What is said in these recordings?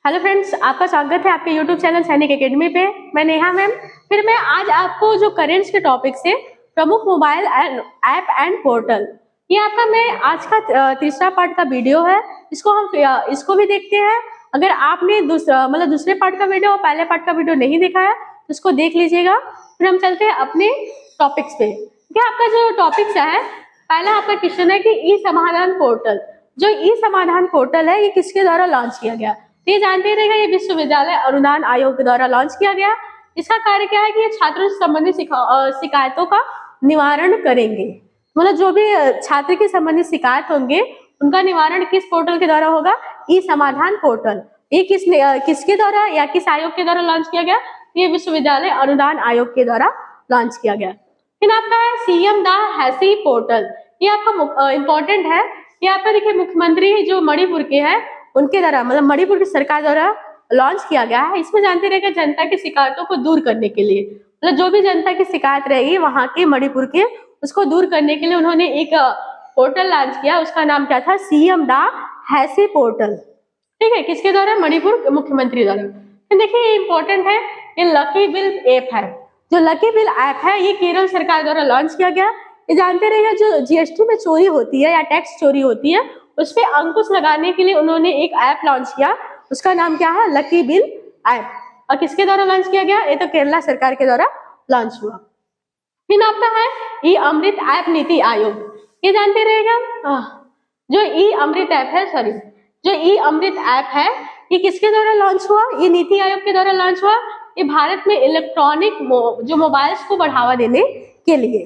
Hello friends, आपका स्वागत है आपके यूट्यूब चैनल सैनिक एकेडमी पे। मैं नेहा मैम। फिर मैं आज आपको जो करेंट्स के टॉपिक से प्रमुख मोबाइल ऐप एंड पोर्टल, ये आपका मैं आज का तीसरा पार्ट का वीडियो है। इसको भी देखते हैं। अगर आपने दूसरे पार्ट का वीडियो और पहले पार्ट का वीडियो नहीं देखा है तो इसको देख लीजिएगा। फिर हम चलते हैं अपने टॉपिक्स पे। क्या आपका जो टॉपिक्स है, पहला आपका क्वेश्चन है कि ई समाधान पोर्टल। जो ई समाधान पोर्टल है ये किसके द्वारा लॉन्च किया गया? ये जानते रहेगा, ये विश्वविद्यालय अनुदान आयोग के द्वारा लॉन्च किया गया। इसका कार्य क्या है कि ये छात्रों से संबंधित शिकायतों का निवारण करेंगे। मतलब जो भी छात्र के संबंधित शिकायत होंगे उनका निवारण किस पोर्टल के द्वारा होगा? ई समाधान पोर्टल। ये किसके द्वारा या किस आयोग के द्वारा लॉन्च किया गया? ये विश्वविद्यालय अनुदान आयोग के द्वारा लॉन्च किया गया। फिर आपका है सीएम द हैसी पोर्टल। ये आपका इंपॉर्टेंट है। ये आपका देखिए मुख्यमंत्री जो मणिपुर के हैं उनके द्वारा, मतलब मणिपुर की सरकार द्वारा लॉन्च किया गया है। इसमें जानते रहेगा जनता की शिकायतों को दूर करने के लिए, मतलब जो भी जनता की शिकायत रहेगी वहां के मणिपुर के, उसको दूर करने के लिए उन्होंने एक पोर्टल लॉन्च किया। उसका नाम क्या था? सीएम द हैसी पोर्टल। ठीक है, किसके द्वारा? मणिपुर मुख्यमंत्री द्वारा। देखिए ये इंपॉर्टेंट है, ये लकी बिल ऐप है। जो लकी बिल ऐप है ये केरल सरकार द्वारा लॉन्च किया गया। ये जानते रहेगा जो जीएसटी में चोरी होती है या टैक्स चोरी होती है उस पर अंकुश लगाने के लिए उन्होंने एक ऐप लॉन्च किया। उसका नाम क्या है? Lucky bill app. और किसके द्वारा लॉन्च किया गया? ये तो केरला सरकार के द्वारा लॉन्च हुआ। फिर आपका है ई अमृत ऐप नीति आयोग। ये जानते रहेगा जो ई अमृत ऐप है, जो ई अमृत ऐप है ये किसके द्वारा लॉन्च हुआ? ये नीति आयोग के द्वारा लॉन्च हुआ। ये भारत में इलेक्ट्रॉनिक जो मोबाइल्स को बढ़ावा देने के लिए।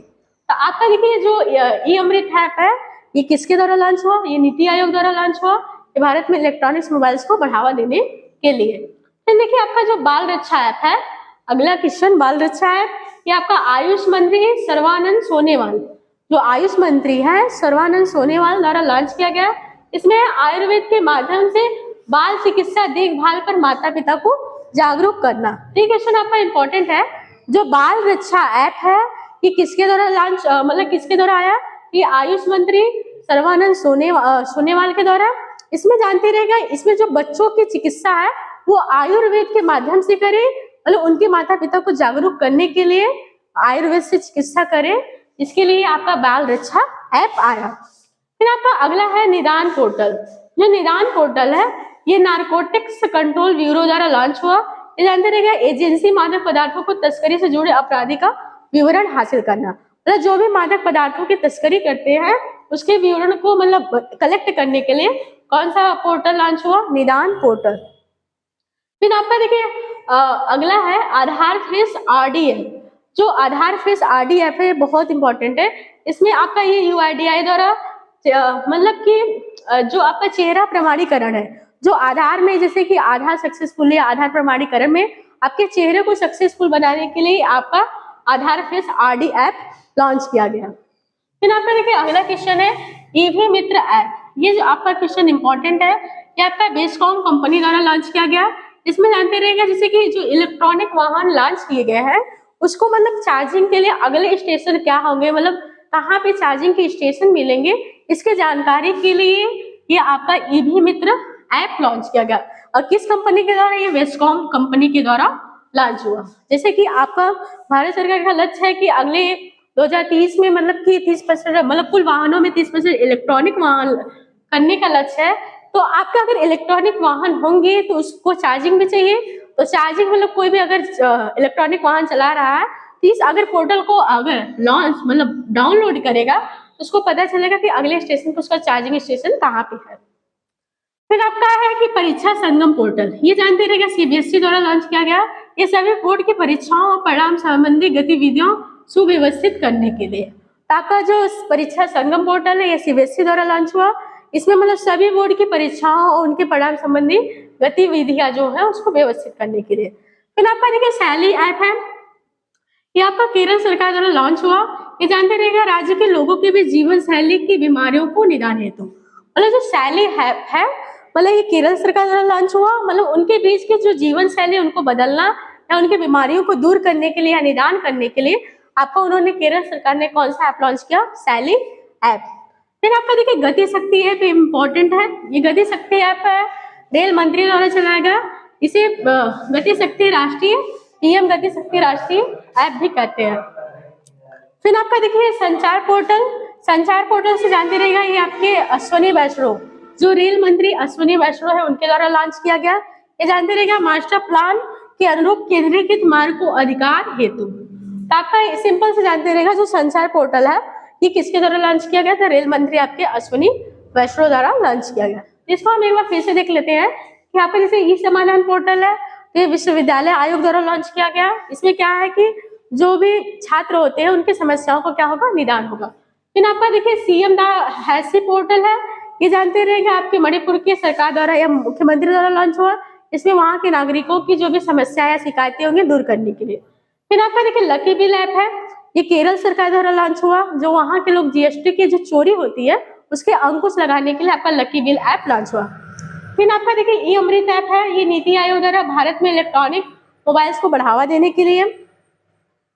तो आपका देखिए जो ई अमृत ऐप है ये किसके द्वारा लॉन्च हुआ? ये नीति आयोग द्वारा लॉन्च हुआ। ये भारत में इलेक्ट्रॉनिक्स मोबाइल्स को बढ़ावा देने के लिए। फिर देखिए आपका जो बाल रक्षा ऐप है, अगला क्वेश्चन बाल रक्षा ऐप, ये आपका आयुष मंत्री सर्बानंद सोनोवाल, जो आयुष मंत्री है सर्बानंद सोनोवाल द्वारा लॉन्च किया गया। इसमें आयुर्वेद के माध्यम से बाल चिकित्सा देखभाल पर माता पिता को जागरूक करना। तो ये क्वेश्चन आपका इंपॉर्टेंट है। जो बाल रक्षा ऐप है ये किसके द्वारा लॉन्च, मतलब किसके द्वारा आया? ये आयुष मंत्री सर्बानंद सोनोवाल के द्वारा। इसमें जानते रहेगा, इसमें जो बच्चों की चिकित्सा है वो आयुर्वेद के माध्यम से करे, मतलब उनके माता पिता को जागरूक करने के लिए आयुर्वेद से चिकित्सा करे, इसके लिए आपका बाल रक्षा ऐप आया। फिर आपका अगला है निदान पोर्टल। जो निदान पोर्टल है ये नारकोटिक्स कंट्रोल ब्यूरो द्वारा लॉन्च हुआ। ये जानते रहेगा एजेंसी मादक पदार्थों को तस्करी से जुड़े अपराधी का विवरण हासिल करना, मतलब जो भी मादक पदार्थों की तस्करी करते हैं उसके विवरण को मतलब कलेक्ट करने के लिए कौन सा पोर्टल लॉन्च हुआ? निदान पोर्टल। फिर आपका देखिए अगला है आधार फेस आरडीएफ। जो आधार फेस आरडीएफ है बहुत इंपॉर्टेंट है। इसमें आपका ये यूआईडीआई द्वारा मतलब कि जो आपका चेहरा प्रमाणीकरण है, जो आधार में जैसे कि आधार सक्सेसफुल है, आधार प्रमाणीकरण में आपके चेहरे को सक्सेसफुल बनाने के लिए आपका आधार फेस आरडी ऐप लॉन्च किया गया। फिर आपका देखिए अगला क्वेश्चन है ईवी मित्र ऐप। ये जो आपका क्वेश्चन इंपॉर्टेंट है, ये आपका बेस्कॉम कंपनी द्वारा लॉन्च किया गया। इसमें जानते रहेगा जैसे कि जो इलेक्ट्रॉनिक वाहन लॉन्च किए गए हैं उसको मतलब चार्जिंग के लिए अगले स्टेशन क्या होंगे, मतलब कहाँ पे चार्जिंग के स्टेशन मिलेंगे, इसके जानकारी के लिए ये आपका ईवी मित्र ऐप लॉन्च किया गया। और किस कंपनी के द्वारा? ये बेस्कॉम कंपनी के द्वारा लॉन्च हुआ। जैसे कि आपका भारत सरकार का लक्ष्य है कि अगले 2030 में मतलब कि 30%, मतलब कुल वाहनों में 30% इलेक्ट्रॉनिक वाहन करने का लक्ष्य है। तो आपका अगर इलेक्ट्रॉनिक वाहन होंगे तो उसको चार्जिंग भी चाहिए। तो चार्जिंग मतलब कोई भी अगर इलेक्ट्रॉनिक वाहन चला रहा है तो इस अगर पोर्टल को अगर लॉन्च मतलब डाउनलोड करेगा तो उसको पता चलेगा कि अगले स्टेशन पर उसका चार्जिंग स्टेशन कहाँ पे है। फिर आपका है कि परीक्षा संगम पोर्टल। ये जानते रहेगा सीबीएसई द्वारा लॉन्च किया गया। ये सभी बोर्ड की परीक्षाओं और परिणाम संबंधी गतिविधियों सुव्यवस्थित करने के लिए। तो आपका जो परीक्षा संगम पोर्टल है ये सीबीएसई द्वारा लॉन्च हुआ। इसमें मतलब सभी बोर्ड की परीक्षाओं और उनके परिणाम संबंधी गतिविधियां जो है उसको व्यवस्थित करने के लिए। फिर आपका देखिए सैली ऐप है, ये आपका केरल सरकार द्वारा लॉन्च हुआ। ये जानते रहेगा राज्य के लोगों के भी जीवन शैली की बीमारियों को निदान हेतु, मतलब जो सैली ऐप है मतलब ये केरल सरकार द्वारा लॉन्च हुआ। मतलब उनके बीच के जो जीवन शैली उनको बदलना या उनके बीमारियों को दूर करने के लिए या निदान करने के लिए आपको उन्होंने केरल सरकार ने कौन सा ऐप लॉन्च किया? सैली ऐप। फिर आपका देखिए गति शक्ति ऐप इंपॉर्टेंट है। ये गति शक्ति ऐप है रेल मंत्री द्वारा चलाया गया। इसे गति शक्ति राष्ट्रीय पीएम गति शक्ति राष्ट्रीय ऐप भी कहते हैं। फिर आपका देखिए संचार पोर्टल से जानते रहेगा, ये आपके अश्विनी वैष्णव, जो रेल मंत्री अश्विनी वैष्णव है उनके द्वारा लॉन्च किया गया। ये जानते रहेगा मास्टर प्लान के अनुरूप केंद्रीकृत मार्ग को अधिकार हेतु। तो आपका सिंपल से जानते रहेगा जो संचार पोर्टल है ये किसके द्वारा लॉन्च किया गया था, रेल मंत्री आपके अश्विनी वैष्णव द्वारा लॉन्च किया गया। इसको हम एक बार फिर से देख लेते हैं कि यहाँ पर जैसे ई समाधान पोर्टल है, तो ये विश्वविद्यालय आयोग द्वारा लॉन्च किया गया। इसमें क्या है कि जो भी छात्र होते हैं उनकी समस्याओं को क्या होगा, निदान होगा। फिर आपका देखिए सीएम दा हैसी पोर्टल है, ये जानते रहेंगे आपके मणिपुर की सरकार द्वारा या मुख्यमंत्री द्वारा लॉन्च हुआ। इसमें वहां के नागरिकों की जो भी समस्याएं या शिकायतें होंगी दूर करने के लिए। फिर आपका देखिए लकी बिल ऐप है, ये केरल सरकार द्वारा लॉन्च हुआ, जो वहां के लोग जीएसटी की जो चोरी होती है उसके अंकुश लगाने के लिए आपका लकी बिल ऐप लॉन्च हुआ। फिर आपका देखिए ई अमृत ऐप है, ये नीति आयोग द्वारा भारत में इलेक्ट्रॉनिक मोबाइल्स को बढ़ावा देने के लिए।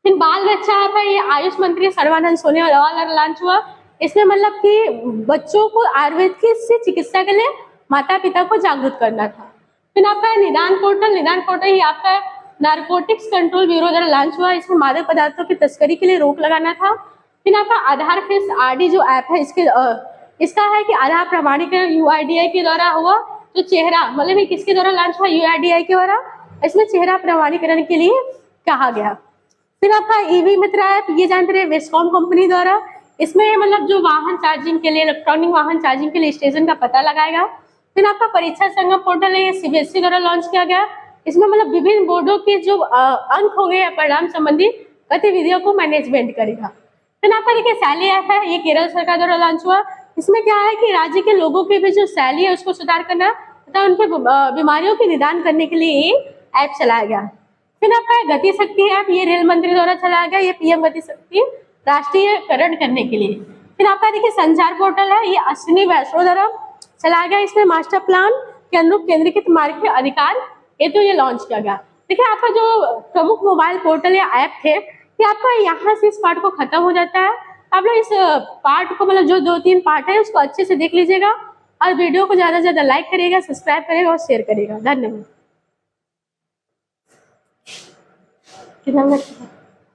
फिर बाल रक्षा ऐप है, ये आयुष मंत्री सर्बानंद सोनोवाल द्वारा लॉन्च हुआ। इसमें मतलब कि बच्चों को आयुर्वेद की चिकित्सा के लिए माता पिता को जागरूक करना था। फिर आपका निदान पोर्टल ये आपका नारकोटिक्स कंट्रोल ब्यूरो द्वारा लॉन्च हुआ। इसमें मादक पदार्थों की तस्करी के लिए रोक लगाना था। फिर आपका आधार फेस आरडी जो ऐप है इसका है कि आधार प्रमाणीकरण यूआईडीआई के द्वारा हुआ। जो चेहरा मतलब ये किसके द्वारा लॉन्च हुआ, यूआईडीआई के द्वारा। इसमें चेहरा प्रमाणीकरण के लिए कहा गया। फिर आपका ईवी मित्र ऐप, ये जानते रहे वेस्कॉम कंपनी द्वारा। इसमें मतलब जो वाहन चार्जिंग के लिए, इलेक्ट्रॉनिक वाहन चार्जिंग के लिए स्टेशन का पता लगाएगा। फिर आपका परीक्षा संगम पोर्टल है, ये सीबीएसई द्वारा लॉन्च किया गया। इसमें मतलब विभिन्न बोर्डों के जो अंक हो गए परिणाम संबंधी गतिविधियों को मैनेजमेंट करेगा। फिर आपका देखिए सैली ऐप है, ये केरल सरकार द्वारा लॉन्च हुआ। इसमें क्या है कि राज्य के लोगों के भी जो सैली है उसको सुधार करना तथा उनके बीमारियों के निदान करने के लिए ये ऐप चलाया गया। फिर आपका गति शक्ति ऐप, ये रेल मंत्री द्वारा चलाया गया, ये पीएम गति शक्ति राष्ट्रीयकरण करने के लिए। फिर आपका देखिए संचार पोर्टल है, ये अश्विनी वैष्णव द्वारा चलाया गया। इसमें मास्टर प्लान के अनुरूप केंद्रीकृत मार्ग के अधिकार हेतु ये लॉन्च किया गया। देखिए आपका जो प्रमुख मोबाइल पोर्टल या ऐप थे ये आपका यहाँ से इस पार्ट को खत्म हो जाता है। आप लोग इस पार्ट को मतलब जो 2-3 पार्ट है उसको अच्छे से देख लीजिएगा और वीडियो को ज्यादा से ज्यादा लाइक करिएगा, सब्सक्राइब करिएगा और शेयर करिएगा। धन्यवाद। कितना